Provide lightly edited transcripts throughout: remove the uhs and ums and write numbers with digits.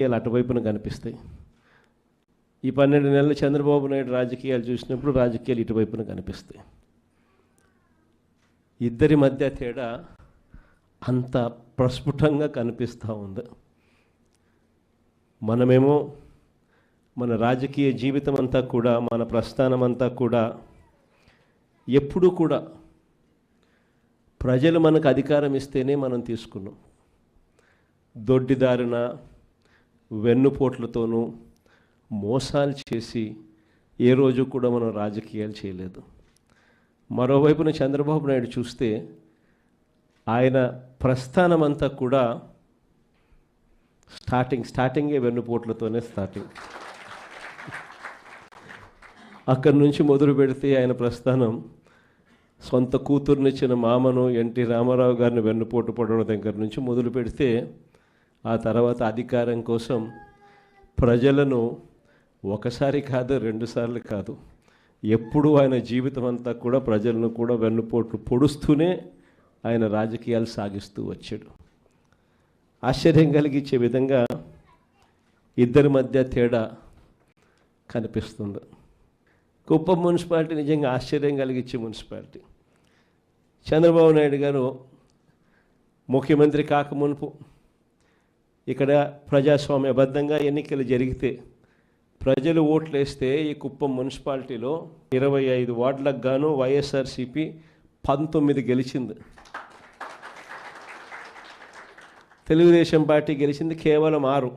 రాజకీయాలు అటువైపున కనిపిస్తాయి. ఈ 12 నెలలు చంద్రబాబు నాయుడు రాజకీయాలు చూసినప్పుడు రాజకీయాలు ఇటువైపున కనిపిస్తాయి. ఇద్దరి మధ్య తేడా అంత ప్రస్ఫుటంగా కనిపిస్తూ ఉంది. మనమేమో మన రాజకీయ జీవితం అంతా కూడా, మన ప్రస్థానం అంతా కూడా ఎప్పుడూ కూడా ప్రజలు మనకు అధికారం ఇస్తేనే మనం తీసుకున్నాం. దొడ్డిదారిన వెన్నుపోట్లతోనూ మోసాలు చేసి ఏ రోజు కూడా మనం రాజకీయాలు చేయలేదు. మరోవైపున చంద్రబాబు నాయుడు చూస్తే ఆయన ప్రస్థానం అంతా కూడా స్టార్టింగే వెన్నుపోట్లతోనే స్టార్టింగ్. అక్కడి నుంచి మొదలు పెడితే ఆయన ప్రస్థానం సొంత కూతుర్నిచ్చిన మామను ఎన్టీ రామారావు గారిని వెన్నుపోటు పడడం దగ్గర నుంచి మొదలు పెడితే, ఆ తర్వాత అధికారం కోసం ప్రజలను ఒకసారి కాదు, 2 సార్లు కాదు, ఎప్పుడూ ఆయన జీవితం అంతా కూడా ప్రజలను కూడా వెన్నుపోట్లు పొడుస్తూనే ఆయన రాజకీయాలు సాగిస్తూ వచ్చాడు. ఆశ్చర్యం కలిగించే విధంగా ఇద్దరి మధ్య తేడా కనిపిస్తుంది. కుప్పం మున్సిపాలిటీ నిజంగా ఆశ్చర్యం కలిగించే మున్సిపాలిటీ. చంద్రబాబు నాయుడు గారు ముఖ్యమంత్రి కాకమునుపు ఇక్కడ ప్రజాస్వామ్యబద్ధంగా ఎన్నికలు జరిగితే ప్రజలు ఓట్లు వేస్తే ఈ కుప్పం మున్సిపాలిటీలో 25 వార్డులకు గాను వైఎస్ఆర్సీపీ 19 గెలిచింది. తెలుగుదేశం పార్టీ గెలిచింది కేవలం 6.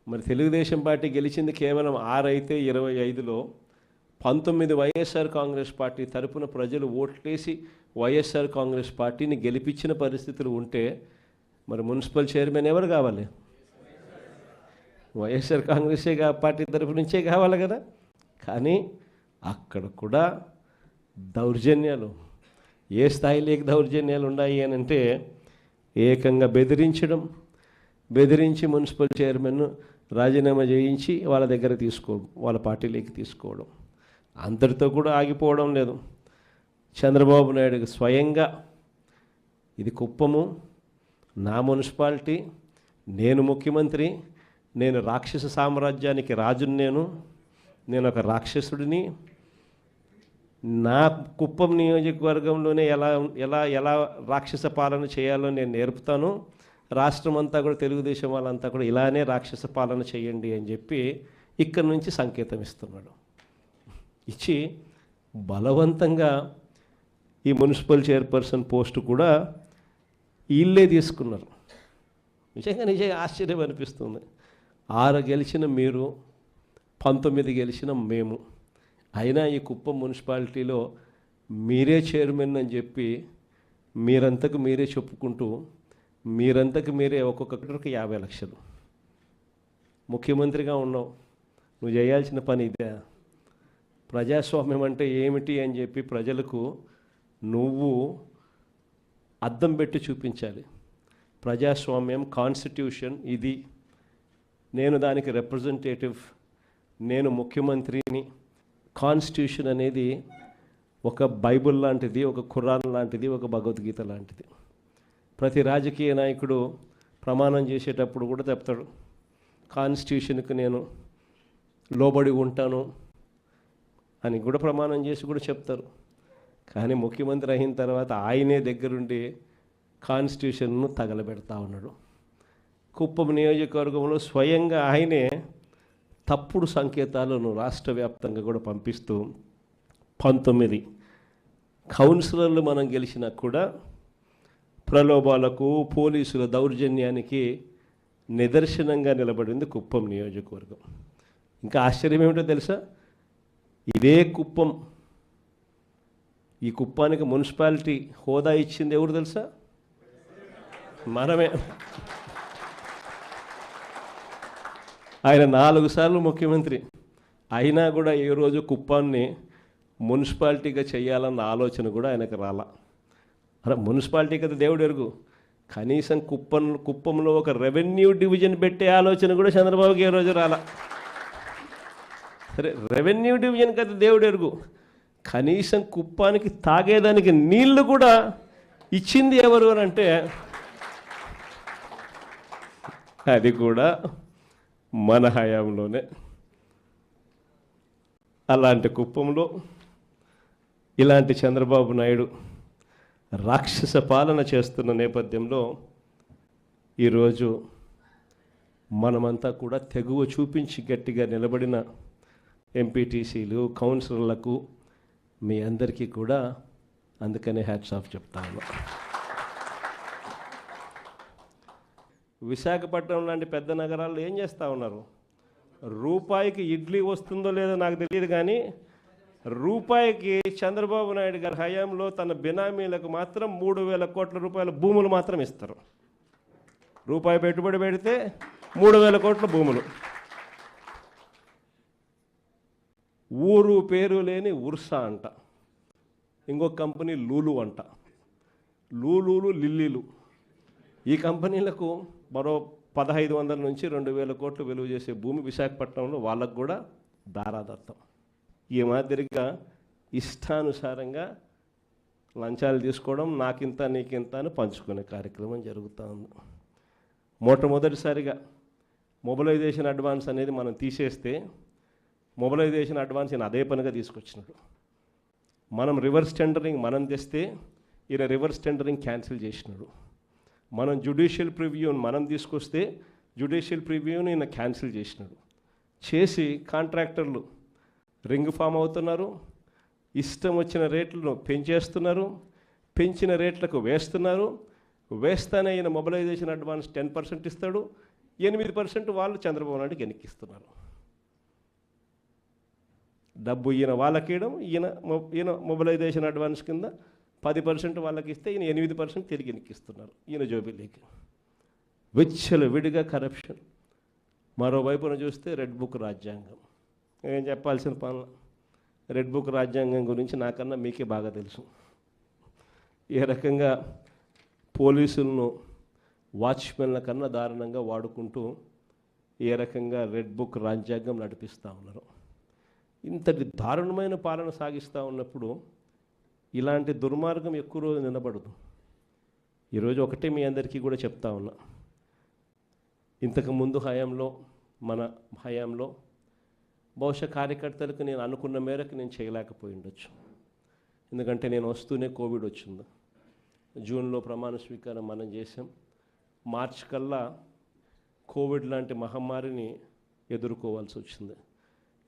మరి తెలుగుదేశం పార్టీ గెలిచింది కేవలం 6 అయితే 25లో 19 వైఎస్ఆర్ కాంగ్రెస్ పార్టీ తరపున ప్రజలు ఓట్లేసి వైఎస్ఆర్ కాంగ్రెస్ పార్టీని గెలిపించిన పరిస్థితులు ఉంటే మరి మున్సిపల్ చైర్మన్ ఎవరు కావాలి? వైఎస్ఆర్ కాంగ్రెసే పార్టీ తరపు నుంచే కావాలి కదా. కానీ అక్కడ కూడా దౌర్జన్యాలు, ఏ స్థాయిలోకి దౌర్జన్యాలు ఉన్నాయి అని అంటే, ఏకంగా బెదిరించి మున్సిపల్ చైర్మన్ రాజీనామా చేయించి వాళ్ళ దగ్గర తీసుకోవడం, వాళ్ళ పార్టీలోకి తీసుకోవడం. అందరితో కూడా ఆగిపోవడం లేదు. చంద్రబాబు నాయుడు స్వయంగా ఇది కుప్పము, నా మున్సిపాలిటీ, నేను ముఖ్యమంత్రి, నేను రాక్షస సామ్రాజ్యానికి రాజుని, నేను ఒక రాక్షసుడిని, నా కుప్పం నియోజకవర్గంలోనే ఎలా రాక్షస పాలన చేయాలో నేను నేర్పుతాను, రాష్ట్రం అంతా కూడా తెలుగుదేశం వాళ్ళంతా కూడా ఇలానే రాక్షస పాలన చేయండి అని చెప్పి ఇక్కడి నుంచి సంకేతం ఇస్తున్నాడు. ఇచ్చి బలవంతంగా ఈ మున్సిపల్ చైర్పర్సన్ పోస్టు కూడా వీళ్ళే తీసుకున్నారు. నిజంగా ఆశ్చర్యం అనిపిస్తుంది. 6 గెలిచిన మీరు, 19 గెలిచిన మేము, అయినా ఈ కుప్పం మున్సిపాలిటీలో మీరే చైర్మన్ అని చెప్పి మీరంతకు మీరే చెప్పుకుంటూ మీరంతకు మీరే ఒక్కొక్కరికి 50 లక్షలు. ముఖ్యమంత్రిగా ఉన్నావు, నువ్వు చేయాల్సిన పని ఇదే. ప్రజాస్వామ్యం అంటే ఏమిటి అని చెప్పి ప్రజలకు నువ్వు అద్దం పెట్టి చూపించాలి. ప్రజాస్వామ్యం, కాన్స్టిట్యూషన్ ఇది, నేను దానికి రిప్రజెంటేటివ్, నేను ముఖ్యమంత్రిని. కాన్స్టిట్యూషన్ అనేది ఒక బైబిల్ లాంటిది, ఒక ఖురాన్ లాంటిది, ఒక భగవద్గీత లాంటిది. ప్రతి రాజకీయ నాయకుడు ప్రమాణం చేసేటప్పుడు కూడా చెప్తాడు, కాన్స్టిట్యూషన్కి నేను లోబడి ఉంటాను అని కూడా ప్రమాణం చేసి కూడా చెప్తారు. కానీ ముఖ్యమంత్రి అయిన తర్వాత ఆయనే దగ్గరుండి కాన్స్టిట్యూషన్ను తగలబెడతా ఉన్నాడు. కుప్పం నియోజకవర్గంలో స్వయంగా ఆయనే తప్పుడు సంకేతాలను రాష్ట్ర వ్యాప్తంగా కూడా పంపిస్తూ 19 కౌన్సిలర్లు మనం గెలిచినా కూడా ప్రలోభాలకు, పోలీసుల దౌర్జన్యానికి నిదర్శనంగా నిలబడింది కుప్పం నియోజకవర్గం. ఇంకా ఆశ్చర్యం ఏమిటో తెలుసా? ఇదే కుప్పం, ఈ కుప్పానికి మున్సిపాలిటీ హోదా ఇచ్చింది ఎవరు తెలుసా? మనమే. ఆయన 4 సార్లు ముఖ్యమంత్రి అయినా కూడా ఏ రోజు కుప్పాన్ని మున్సిపాలిటీగా చేయాలన్న ఆలోచన కూడా ఆయనకు రాలా. అరే మున్సిపాలిటీ కదా దేవుడు ఎరుగు, కనీసం కుప్పంలో ఒక రెవెన్యూ డివిజన్ పెట్టే ఆలోచన కూడా చంద్రబాబుకి ఏ రోజు రాలా. సరే రెవెన్యూ డివిజన్ కదా దేవుడు ఎరుగు, కనీసం కుప్పానికి తాగేదానికి నీళ్లు కూడా ఇచ్చింది ఎవరు అని అంటే అది కూడా మన హయాంలోనే. అలాంటి కుప్పంలో ఇలాంటి చంద్రబాబు నాయుడు రాక్షస పాలన చేస్తున్న నేపథ్యంలో ఈరోజు మనమంతా కూడా తెగువ చూపించి గట్టిగా నిలబడిన ఎంపీటీసీలు కౌన్సిలర్లకు మీ అందరికీ కూడా అందుకనే హ్యాట్స్ ఆఫ్ చెప్తాను. విశాఖపట్నం లాంటి పెద్ద నగరాల్లో ఏం చేస్తూ ఉన్నారు? రూపాయికి ఇడ్లీ వస్తుందో లేదో నాకు తెలియదు, కానీ రూపాయికి చంద్రబాబు నాయుడు గారి హయాంలో తన బినామీలకు మాత్రం 3,000 కోట్ల రూపాయల భూములు మాత్రం ఇస్తారు. రూపాయి పెట్టుబడి పెడితే 3,000 కోట్ల భూములు. ఊరు పేరు లేని ఉర్సా అంట, ఇంకొక కంపెనీ లూలు అంట, లూలులు లిల్లీలు. ఈ కంపెనీలకు మరో 1,500 నుంచి 2,000 కోట్లు విలువ చేసే భూమి విశాఖపట్నంలో వాళ్ళకు కూడా దారాదత్తం. ఈ మాదిరిగా ఇష్టానుసారంగా లంచాలు తీసుకోవడం, నాకింత నీకింత అని పంచుకునే కార్యక్రమం జరుగుతూ ఉంది. మొట్టమొదటిసారిగా మొబిలైజేషన్ అడ్వాన్స్ అనేది మనం తీసేస్తే మొబిలైజేషన్ అడ్వాన్స్ ఈయన అదే పనిగా తీసుకొచ్చినాడు. మనం రివర్స్ టెండరింగ్ మనం తెస్తే ఈయన రివర్స్ టెండరింగ్ క్యాన్సిల్ చేసినాడు. మనం జ్యుడిషియల్ ప్రివ్యూని మనం తీసుకొస్తే జ్యుడిషియల్ ప్రివ్యూని ఈయన క్యాన్సిల్ చేసినాడు. చేసి కాంట్రాక్టర్లు రింగ్ ఫామ్ అవుతున్నారు, ఇష్టం వచ్చిన రేట్లను పెంచేస్తున్నారు, పెంచిన రేట్లకు వేస్తున్నారు. వేస్తానే ఈయన మొబిలైజేషన్ అడ్వాన్స్ 10% ఇస్తాడు, 8% వాళ్ళు చంద్రబాబు నాయుడుకి వెనక్కిస్తున్నారు. డబ్బు ఈయన వాళ్ళకి ఇవ్వడం, ఈయన మొబిలైజేషన్ అడ్వాన్స్ కింద 10% వాళ్ళకి ఇస్తే ఈయన 8% తిరిగి వెనక్కిస్తున్నారు ఈయన జోబిలీకి. విడిగా కరప్షన్. మరోవైపున చూస్తే రెడ్ బుక్ రాజ్యాంగం. ఏం చెప్పాల్సిన పనులు. రెడ్ బుక్ రాజ్యాంగం గురించి నాకన్నా మీకే బాగా తెలుసు. ఏ రకంగా పోలీసులను వాచ్మెన్ల కన్నా దారుణంగా వాడుకుంటూ ఏ రకంగా రెడ్ బుక్ రాజ్యాంగం నడిపిస్తూ ఉన్నారు. ఇంతటి దారుణమైన పాలన సాగిస్తూ ఉన్నప్పుడు ఇలాంటి దుర్మార్గం ఎక్కువ రోజు నిలబడదు. ఈరోజు ఒకటే మీ అందరికీ కూడా చెప్తా ఉన్నా, ఇంతకుముందు హయాంలో మన హయాంలో బహుశా కార్యకర్తలకు నేను అనుకున్న మేరకు నేను చేయలేకపోయి ఉండొచ్చు. ఎందుకంటే నేను వస్తూనే కోవిడ్ వచ్చింది. జూన్లో ప్రమాణ స్వీకారం మనం చేసాం. మార్చి కల్లా కోవిడ్ లాంటి మహమ్మారిని ఎదుర్కోవాల్సి వచ్చింది.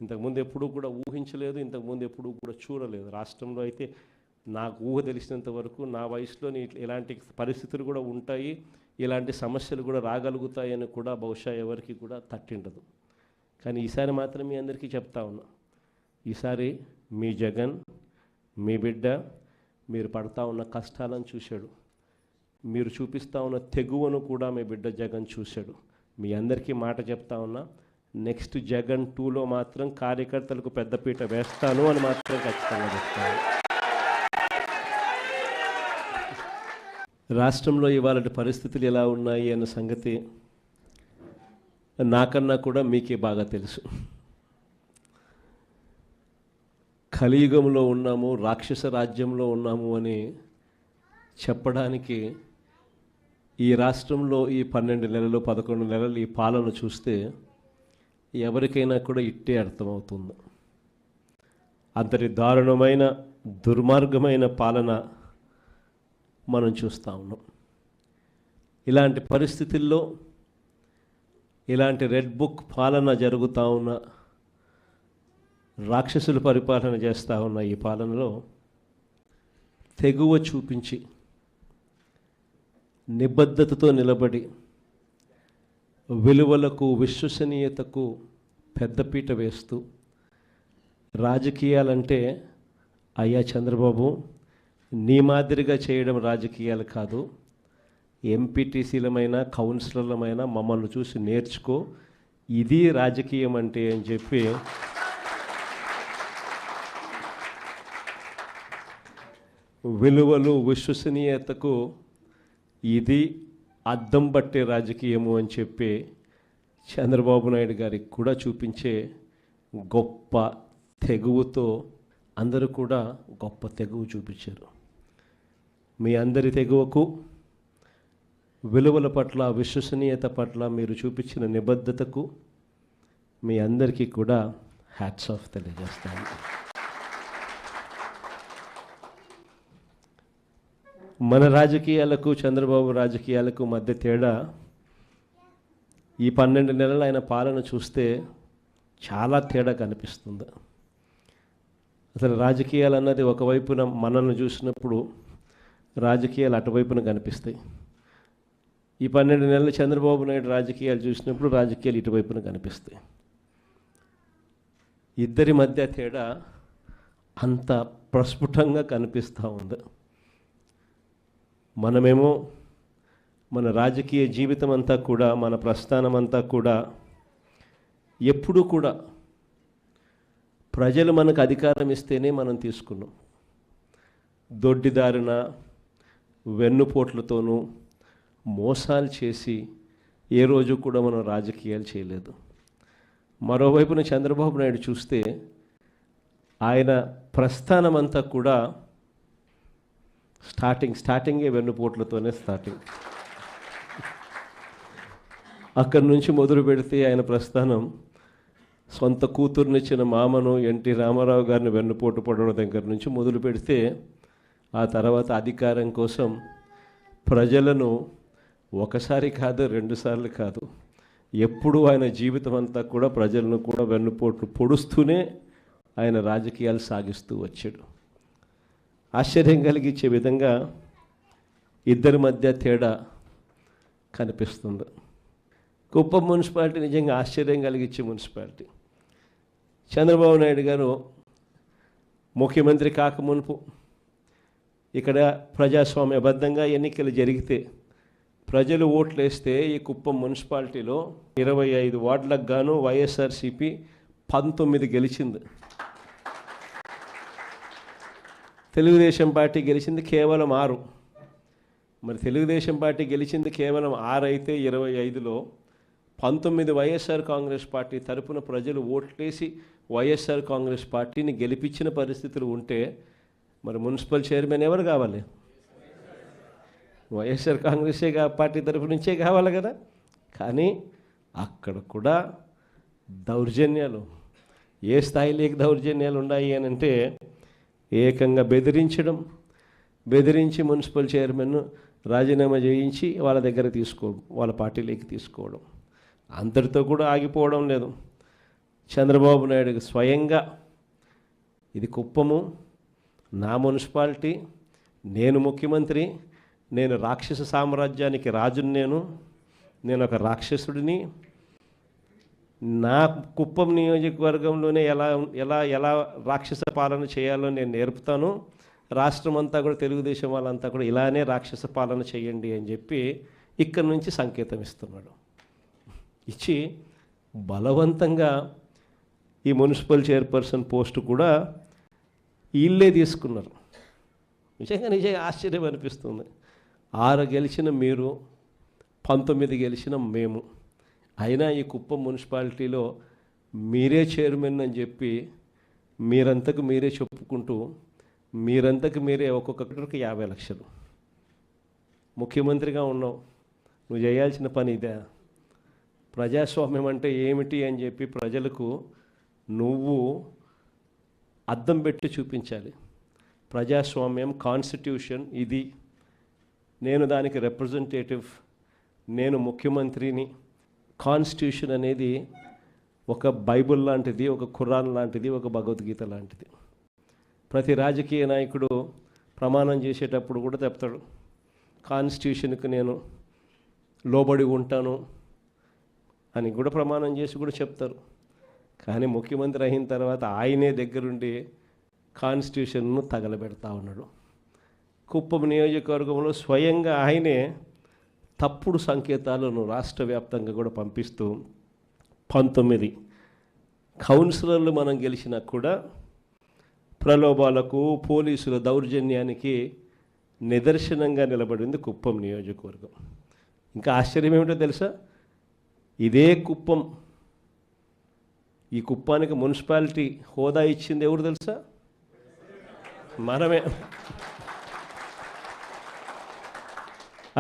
ఇంతకుముందు ఎప్పుడూ కూడా ఊహించలేదు, ఇంతకుముందు ఎప్పుడూ కూడా చూడలేదు. రాష్ట్రంలో అయితే నాకు ఊహ తెలిసినంత వరకు నా వయసులోని ఇలాంటి పరిస్థితులు కూడా ఉంటాయి, ఇలాంటి సమస్యలు కూడా రాగలుగుతాయని కూడా బహుశా ఎవరికి కూడా తట్టిండదు. కానీ ఈసారి మాత్రం మీ అందరికీ చెప్తా ఉన్నా, ఈసారి మీ జగన్, మీ బిడ్డ మీరు పడతా ఉన్న కష్టాలను చూశాడు, మీరు చూపిస్తూ ఉన్న తెగువను కూడా మీ బిడ్డ జగన్ చూశాడు. మీ అందరికీ మాట చెప్తా ఉన్నా, నెక్స్ట్ జగన్ 2లో మాత్రం కార్యకర్తలకు పెద్దపీట వేస్తాను అని మాత్రం ఖచ్చితంగా చెప్తాను. రాష్ట్రంలో ఇవాళ పరిస్థితులు ఎలా ఉన్నాయి అన్న సంగతి నాకన్నా కూడా మీకే బాగా తెలుసు. కలియుగంలో ఉన్నాము, రాక్షస రాజ్యంలో ఉన్నాము అని చెప్పడానికి ఈ రాష్ట్రంలో ఈ 12 నెలలు 11 నెలలు ఈ పాలన చూస్తే ఎవరికైనా కూడా ఇట్టే అర్థమవుతుంది. అంతటి దారుణమైన దుర్మార్గమైన పాలన మనం చూస్తూ ఉన్నాం. ఇలాంటి పరిస్థితుల్లో ఇలాంటి రెడ్ బుక్ పాలన జరుగుతూ ఉన్న, రాక్షసులు పరిపాలన చేస్తూ ఉన్న ఈ పాలనలో తెగువ చూపించి నిబద్ధతతో నిలబడి విలువలకు విశ్వసనీయతకు పెద్దపీట వేస్తూ రాజకీయాలంటే అయ్యా చంద్రబాబు నీ మాదిరిగా చేయడం రాజకీయాలు కాదు, ఎంపీటీసీలమైనా కౌన్సిలర్లమైనా మమ్మల్ని చూసి నేర్చుకో, ఇది రాజకీయం అంటే అని చెప్పి విలువలు విశ్వసనీయతకు ఇది అద్దం పట్టే రాజకీయము అని చెప్పి చంద్రబాబు నాయుడు గారికి కూడా చూపించే గొప్ప తెగువతో అందరూ కూడా గొప్ప తెగువ చూపించారు. మీ అందరి తెగువకు, విలువల పట్ల, విశ్వసనీయత పట్ల మీరు చూపించిన నిబద్ధతకు మీ అందరికీ కూడా హ్యాట్స్ ఆఫ్ తెలియజేస్తాను. మన రాజకీయాలకు చంద్రబాబు రాజకీయాలకు మధ్య తేడా ఈ 12 నెలలు ఆయన పాలన చూస్తే చాలా తేడా కనిపిస్తుంది. అసలు రాజకీయాలు అన్నది ఒకవైపున మనల్ని చూసినప్పుడు రాజకీయాలు అటువైపున కనిపిస్తాయి. ఈ 12 నెలలు చంద్రబాబు నాయుడు రాజకీయాలు చూసినప్పుడు రాజకీయాలు ఇటువైపున కనిపిస్తాయి. ఇద్దరి మధ్య తేడా అంత ప్రస్ఫుటంగా కనిపిస్తూ ఉంది. మనమేమో మన రాజకీయ జీవితం అంతా కూడా, మన ప్రస్థానం అంతా కూడా ఎప్పుడూ కూడా ప్రజలు మనకు అధికారం ఇస్తేనే మనం తీసుకున్నాం. దొడ్డిదారిన వెన్నుపోట్లతోనూ మోసాలు చేసి ఏ రోజు కూడా మనం రాజకీయాలు చేయలేదు. మరోవైపున చంద్రబాబు నాయుడు చూస్తే ఆయన ప్రస్థానం అంతా కూడా స్టార్టింగే వెన్నుపోట్లతోనే స్టార్టింగ్. అక్కడి నుంచి మొదలు పెడితే ఆయన ప్రస్థానం సొంత కూతుర్నిచ్చిన మామను ఎన్టీ రామారావు గారిని వెన్నుపోటు పడడం దగ్గర నుంచి మొదలు పెడితే, ఆ తర్వాత అధికారం కోసం ప్రజలను ఒకసారి కాదు, 2 సార్లు కాదు, ఎప్పుడూ ఆయన జీవితం అంతా కూడా ప్రజలను కూడా వెన్నుపోట్లు పొడుస్తూనే ఆయన రాజకీయాలు సాగిస్తూ వచ్చాడు. ఆశ్చర్యం కలిగించే విధంగా ఇద్దరి మధ్య తేడా కనిపిస్తుంది. కుప్పం మున్సిపాలిటీ నిజంగా ఆశ్చర్యం కలిగించే మున్సిపాలిటీ. చంద్రబాబు నాయుడు గారు ముఖ్యమంత్రి కాకమునుపు ఇక్కడ ప్రజాస్వామ్యబద్ధంగా ఎన్నికలు జరిగితే ప్రజలు ఓట్లు వేస్తే ఈ కుప్పం మున్సిపాలిటీలో 25 వార్డులకు గాను వైఎస్ఆర్సీపీ 19 గెలిచింది. తెలుగుదేశం పార్టీ గెలిచింది కేవలం 6. మరి తెలుగుదేశం పార్టీ గెలిచింది కేవలం 6 అయితే 25లో 19 వైఎస్ఆర్ కాంగ్రెస్ పార్టీ తరపున ప్రజలు ఓట్లేసి వైఎస్ఆర్ కాంగ్రెస్ పార్టీని గెలిపించిన పరిస్థితులు ఉంటే మరి మున్సిపల్ చైర్మన్ ఎవరు కావాలి? వైఎస్ఆర్ కాంగ్రెసే పార్టీ తరపు నుంచే కావాలి కదా. కానీ అక్కడ కూడా దౌర్జన్యాలు, ఏ స్థాయిలోకి దౌర్జన్యాలు ఉన్నాయి అని అంటే ఏకంగా బెదిరించి మున్సిపల్ చైర్మన్ రాజీనామా చేయించి వాళ్ళ దగ్గర వాళ్ళ పార్టీలోకి తీసుకోవడం, అంతటితో కూడా ఆగిపోవడం లేదు. చంద్రబాబు నాయుడు స్వయంగా ఇది కుప్పము నా మున్సిపాలిటీ, నేను ముఖ్యమంత్రి, నేను రాక్షస సామ్రాజ్యానికి రాజుని, నేను ఒక రాక్షసుడిని, నా కుప్పం నియోజకవర్గంలోనే ఎలా రాక్షస పాలన చేయాలో నేను నేర్పుతాను, రాష్ట్రం అంతా కూడా తెలుగుదేశం వాళ్ళంతా కూడా ఇలానే రాక్షస పాలన చేయండి అని చెప్పి ఇక్కడి నుంచి సంకేతం ఇస్తున్నాడు. ఇచ్చి బలవంతంగా ఈ మున్సిపల్ చైర్పర్సన్ పోస్టు కూడా వీళ్ళే తీసుకున్నారు. నిజంగా ఆశ్చర్యం అనిపిస్తుంది. 6 గెలిచిన మీరు, 19 గెలిచిన మేము, అయినా ఈ కుప్పం మున్సిపాలిటీలో మీరే చైర్మన్ అని చెప్పి మీరంతకు మీరే చెప్పుకుంటూ మీరంతకు మీరే ఒక్కొక్కరికి 50 లక్షలు. ముఖ్యమంత్రిగా ఉన్నావు, నువ్వు చేయాల్సిన పని ఇదే. ప్రజాస్వామ్యం అంటే ఏమిటి అని చెప్పి ప్రజలకు నువ్వు అద్దం పెట్టి చూపించాలి. ప్రజాస్వామ్యం, కాన్స్టిట్యూషన్ ఇది, నేను దానికి రిప్రజెంటేటివ్, నేను ముఖ్యమంత్రిని. కాన్స్టిట్యూషన్ అనేది ఒక బైబిల్ లాంటిది, ఒక ఖురాన్ లాంటిది, ఒక భగవద్గీత లాంటిది. ప్రతి రాజకీయ నాయకుడు ప్రమాణం చేసేటప్పుడు కూడా చెప్తాడు, కాన్స్టిట్యూషన్కి నేను లోబడి ఉంటాను అని కూడా ప్రమాణం చేసి కూడా చెప్తారు. కానీ ముఖ్యమంత్రి అయిన తర్వాత ఆయనే దగ్గరుండి కాన్స్టిట్యూషన్ను తగలబెడతా ఉన్నాడు. కుప్పం నియోజకవర్గంలో స్వయంగా ఆయనే తప్పుడు సంకేతాలను రాష్ట్ర వ్యాప్తంగా కూడా పంపిస్తూ 19 కౌన్సిలర్లు మనం గెలిచినా కూడా ప్రలోభాలకు, పోలీసుల దౌర్జన్యానికి నిదర్శనంగా నిలబడింది కుప్పం నియోజకవర్గం. ఇంకా ఆశ్చర్యం ఏమిటో తెలుసా? ఇదే కుప్పం, ఈ కుప్పానికి మున్సిపాలిటీ హోదా ఇచ్చింది ఎవరు తెలుసా? మనమే.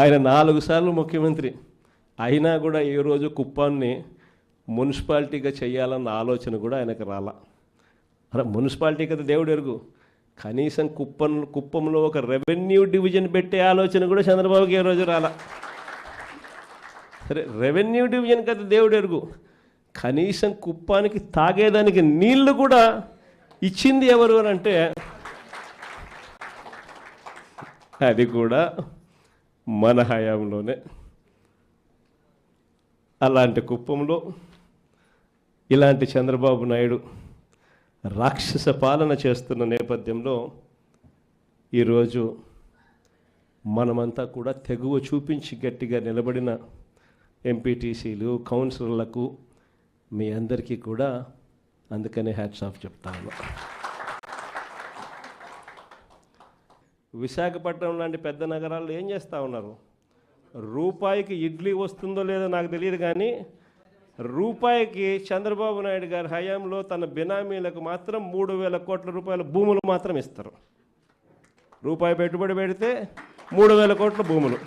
ఆయన 4 సార్లు ముఖ్యమంత్రి అయినా కూడా ఏ రోజు కుప్పాన్ని మున్సిపాలిటీగా చేయాలన్న ఆలోచన కూడా ఆయనకు రాలా. అరే మున్సిపాలిటీ కదా దేవుడు ఎరుగు, కనీసం కుప్పంలో ఒక రెవెన్యూ డివిజన్ పెట్టే ఆలోచన కూడా చంద్రబాబుకి ఏ రోజు రాలా. సరే రెవెన్యూ డివిజన్ కదా దేవుడు ఎరుగు, కనీసం కుప్పానికి తాగేదానికి నీళ్లు కూడా ఇచ్చింది ఎవరు అని అంటే అది కూడా మన హయాంలోనే. అలాంటి కుప్పంలో ఇలాంటి చంద్రబాబు నాయుడు రాక్షస పాలన చేస్తున్న నేపథ్యంలో ఈరోజు మనమంతా కూడా తెగువ చూపించి గట్టిగా నిలబడిన ఎంపీటీసీలు కౌన్సిలర్లకు మీ అందరికీ కూడా అందుకనే హ్యాట్స్ ఆఫ్ చెప్తాను. విశాఖపట్నం లాంటి పెద్ద నగరాల్లో ఏం చేస్తూ ఉన్నారు? రూపాయికి ఇడ్లీ వస్తుందో లేదో నాకు తెలియదు, కానీ రూపాయికి చంద్రబాబు నాయుడు గారి హయాంలో తన బినామీలకు మాత్రం 3,000 కోట్ల రూపాయల భూములు మాత్రం ఇస్తారు. రూపాయి పెట్టుబడి పెడితే 3,000 కోట్ల భూములు.